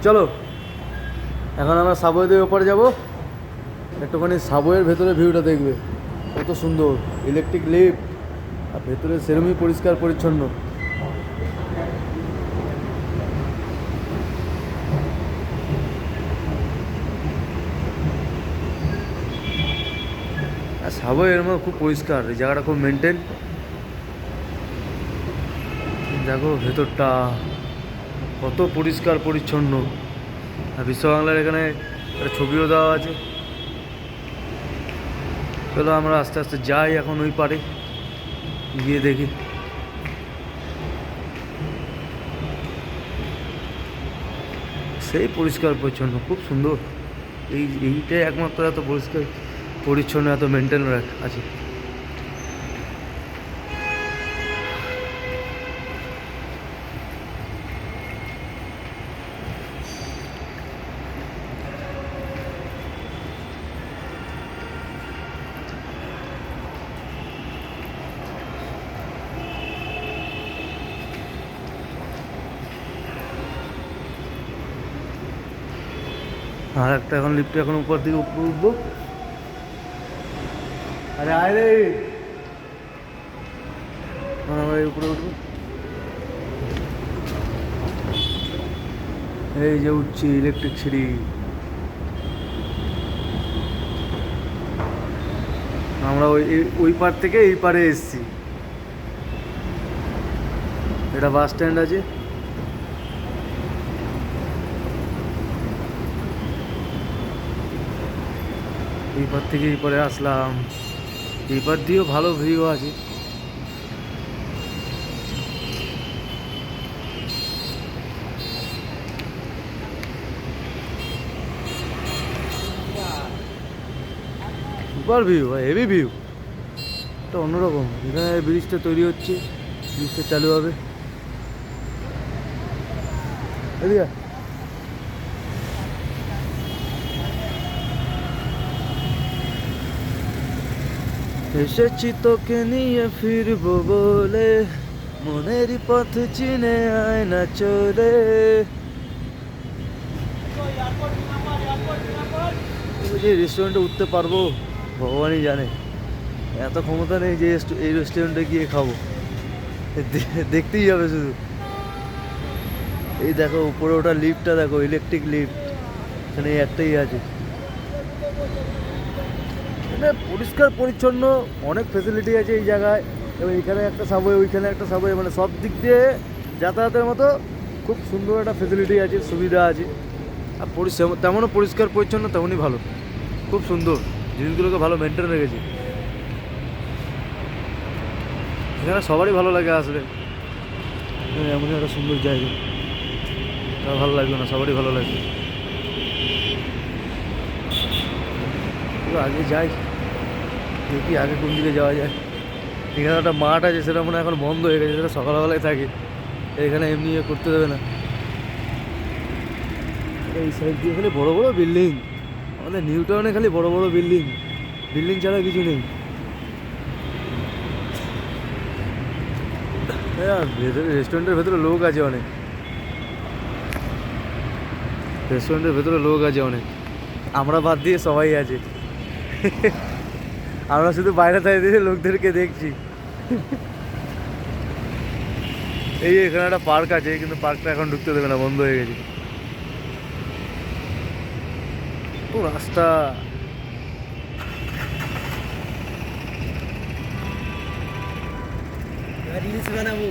চলো এখন আমরা সাবওয়ে দিয়ে ওপরে যাবো, একটুখানি সাবওয়ের ভেতরে ভিউটা দেখবে কত সুন্দর, ইলেকট্রিক লিফট আর ভেতরে সেরমই পরিষ্কার পরিচ্ছন্ন। আর সাবওয়ে এর মধ্যে খুব পরিষ্কার, এই জায়গাটা খুব মেনটেন। দেখো ভেতরটা কত পরিষ্কার পরিচ্ছন্ন। আর বিশ্ব বাংলার এখানে একটা ছবিও দেওয়া আছে। চলো আমরা আস্তে আস্তে যাই এখন ওই পারে গিয়ে দেখি। সেই পরিষ্কার পরিচ্ছন্ন, খুব সুন্দর। এইটাই একমাত্র এত পরিষ্কার পরিচ্ছন্ন, এত মেনটেন আছে। আর একটা এখন লিফটে এখন উপর দিকে উপরে উঠবো। আরে আয় রে, আমরা উপরে উঠবো। এই যে উঠছি ইলেকট্রিক সিঁড়ি। আমরা ওই পার থেকে এই পারে এসছি। এটা বাস স্ট্যান্ড আছে। এই পার থেকে এই পারে আসলাম। এই পার দিয়েও ভালো ভিউ আছে। সুপার ভিউ, হেভি ভিউ, এটা অন্যরকম। এখানে ব্রিজটা তৈরি হচ্ছে, ব্রিজটা চালু হবে। এদিকে এসেছি তোকে নিয়ে ফিরবো বলে, মনেরই পথ চিনে আয় না চলে। রেস্টুরেন্টে উঠতে পারবো ভগবানই জানে, এত ক্ষমতা নেই যে এই রেস্টুরেন্টে গিয়ে খাবো। দেখতেই যাবে শুধু। এই দেখো উপরে ওটা লিফটটা দেখো, ইলেকট্রিক লিফট, এখানে একটাই আছে। মানে পরিষ্কার পরিচ্ছন্ন, অনেক ফেসিলিটি আছে এই জায়গায়। এবং এখানে একটা সাবওয়ে, ওইখানে একটা সাবওয়ে, মানে সব দিক দিয়ে যাতায়াতের মতো খুব সুন্দর একটা ফেসিলিটি আছে, সুবিধা আছে। আর তেমনও পরিষ্কার পরিচ্ছন্ন, তেমনই ভালো, খুব সুন্দর। জিনিসগুলোকে ভালো মেনটেন রেখেছে। এখানে সবারই ভালো লাগে আসলে, এমনই একটা সুন্দর জায়গা। ভালো লাগবে না, সবারই ভালো লাগবে। আগে যাই দেখি আগে কোন দিকে যাওয়া যায়। এখানে একটা মাঠ আছে, সেটা মনে হয় এখন বন্ধ হয়ে গেছে, সেটা সকালবেলায় থাকে। এখানে এমনি করতে দেবে না। এই সাইড দিয়ে খালি বড় বড় বিল্ডিং, আমাদের নিউ টাউনে খালি বড় বড় বিল্ডিং, বিল্ডিং ছাড়া কিছু নেই। হ্যাঁ, ভেতরে রেস্টুরেন্টের ভেতরে লোক আছে অনেক, রেস্টুরেন্টের ভেতরে লোক আছে অনেক। আমরা বাদ দিয়ে সবাই আছে। আমরা শুধু বাইরে থেকে লোকদেরকে দেখছি। এই এখানে একটা পার্ক আছে, কিন্তু পার্কটা এখন ঢুকতে দেবে না, বন্ধ হয়ে গেছে। তো রাস্তা রিলস বানাবো।